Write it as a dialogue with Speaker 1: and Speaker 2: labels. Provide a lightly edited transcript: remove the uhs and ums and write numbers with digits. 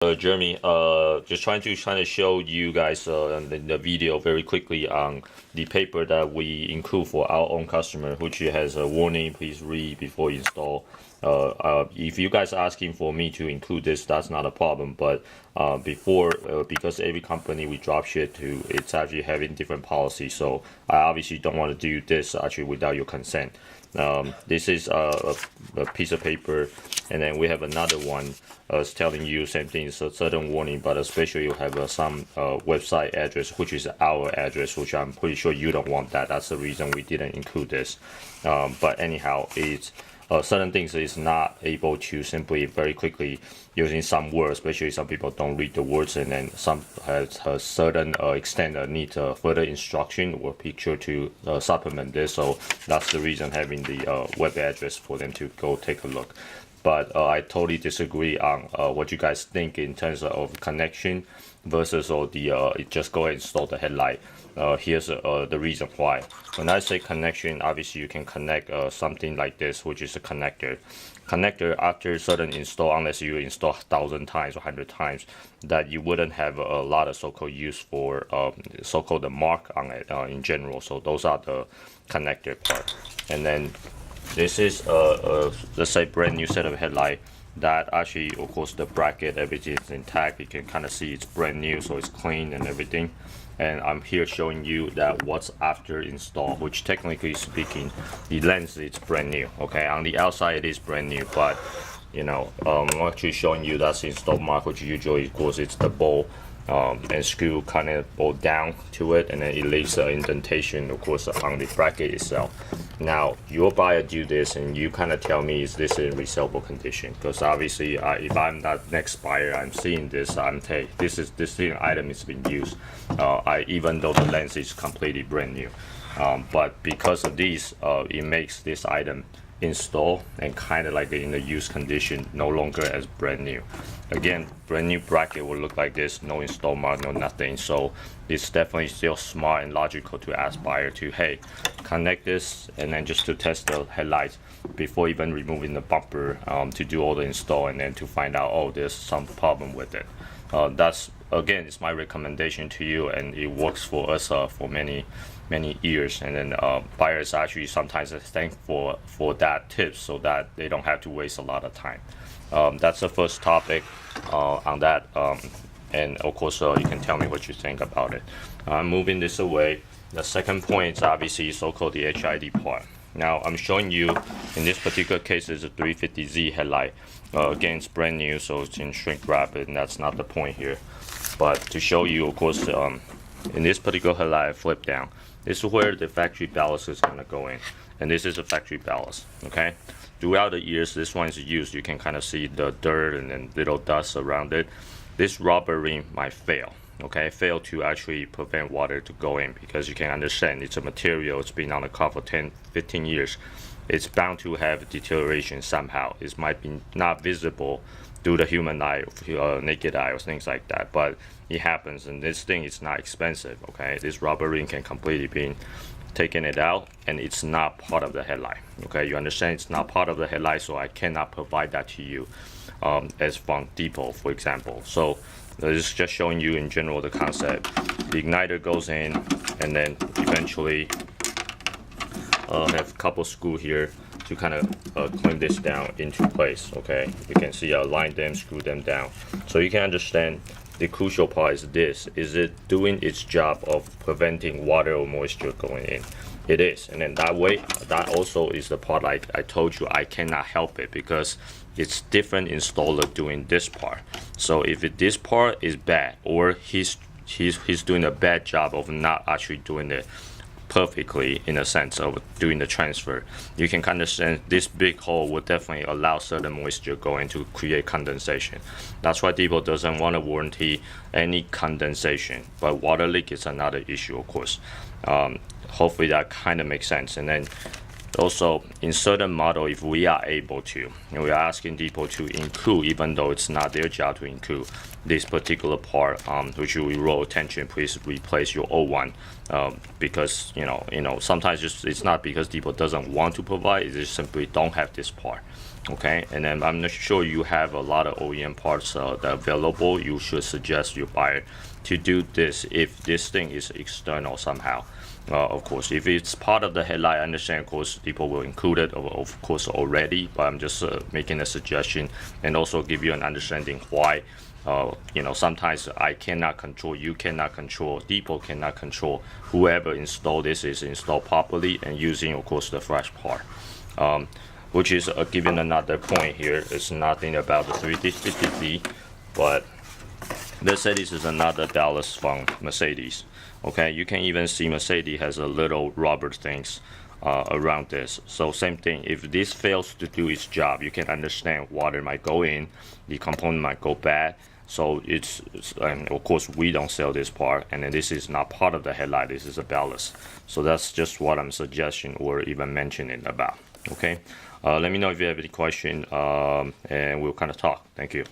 Speaker 1: Jeremy, just trying to show you guys the video very quickly on the paper that we include for our own customer, which has a warning. Please read before install. If you guys are asking for me to include this, that's not a problem. But because every company we drop ship to, it's actually having different policies. So I obviously don't want to do this actually without your consent. This is a piece of paper, and then we have another one telling you same thing. It's a certain warning, but especially you have some website address, which is our address, which I'm pretty sure you don't want that. That's the reason we didn't include this. But anyhow, it's certain things is not able to simply very quickly using some words, especially some people don't read the words, and then some has a certain extent that need further instruction or picture to supplement this. So that's the reason having the web address for them to go take a look. But I totally disagree on what you guys think in terms of connection versus just go ahead and install the headlight. Here's the reason why. When I say connection, obviously you can connect something like this, which is a connector. Connector, after certain install, unless you install 1,000 times or 100 times, that you wouldn't have a lot of so-called use for so-called the mark on it in general. So those are the connector part. And then this is let's say brand new set of headlight that actually, of course, the bracket, everything is intact. You can kind of see it's brand new, so it's clean and everything. And I'm here showing you that what's after install, which technically speaking, the lens is brand new. Okay, on the outside it is brand new, but you know, I'm actually showing you that's install mark, which usually, of course, it's the bowl and screw kind of bolt down to it, and then it leaves an indentation, of course, on the bracket itself. Now your buyer do this, and you kind of tell me, is this in resellable condition? Because obviously, if I'm that next buyer, I'm seeing this, this thing item is being used. Even though the lens is completely brand new, but because of these, it makes this item install and kind of like in the used condition, no longer as brand new. Again, brand new bracket will look like this, no install mark, no nothing. So it's definitely still smart and logical to ask buyer to, hey, connect this, and then just to test the headlights before even removing the bumper, to do all the install, and then to find out, oh, there's some problem with it. That's, again, it's my recommendation to you, and it works for us for many years. And then buyers actually sometimes thank for that tip, so that they don't have to waste a lot of time. That's the first topic on that, and of course you can tell me what you think about it. Moving this away, the second point is obviously so-called the HID part. Now I'm showing you, in this particular case, is a 350Z headlight. Again, it's brand new, so it's in shrink wrap, and that's not the point here. But to show you, of course, in this particular headlight, flip down, this is where the factory ballast is going to go in, and this is a factory ballast. Okay, throughout the years this one is used, you can kind of see the dirt and then little dust around it. This rubber ring might fail. Okay, fail to actually prevent water to go in, because you can understand it's a material, it's been on the car for 10-15 years. It's bound to have deterioration somehow. It might be not visible through the human eye, naked eye, or things like that, but it happens. And this thing is not expensive. Okay, this rubber ring can completely be taken it out, and it's not part of the headlight. Okay, you understand, it's not part of the headlight, so I cannot provide that to you as from depot, for example. So this is just showing you in general the concept. The igniter goes in, and then eventually have a couple screw here to kind of clamp this down into place. Okay, you can see I line them, screw them down, so you can understand the crucial part is this: is it doing its job of preventing water or moisture going in? It is. And then that way, that also is the part, like I told you, I cannot help it, because it's different installer doing this part. So if this part is bad, or he's doing a bad job of not actually doing it perfectly, in a sense of doing the transfer, you can understand this big hole will definitely allow certain moisture going to create condensation. That's why depot doesn't want to warranty any condensation, but water leak is another issue, of course. Hopefully that kind of makes sense. And then also, in certain model, if we are able to, and we are asking depot to include, even though it's not their job to include, this particular part, which we roll attention, please replace your old one, because sometimes it's not because depot doesn't want to provide, it just simply don't have this part. Okay, and then I'm not sure you have a lot of OEM parts that are available. You should suggest your buyer to do this if this thing is external somehow. Of course, if it's part of the headlight, I understand, of course, people will include it, of course, already, but I'm just making a suggestion and also give you an understanding why, sometimes I cannot control, you cannot control, people cannot control. Whoever installed this is installed properly and using, of course, the fresh part. Which is given another point here. It's nothing about the 350Z, but Mercedes is another Dallas from Mercedes. Okay, you can even see Mercedes has a little rubber things around this. So same thing, if this fails to do its job, you can understand water might go in, the component might go bad. So and of course we don't sell this part, and then this is not part of the headlight, this is a ballast. So that's just what I'm suggesting or even mentioning about. Okay, let me know if you have any question, and we'll kind of talk. Thank you.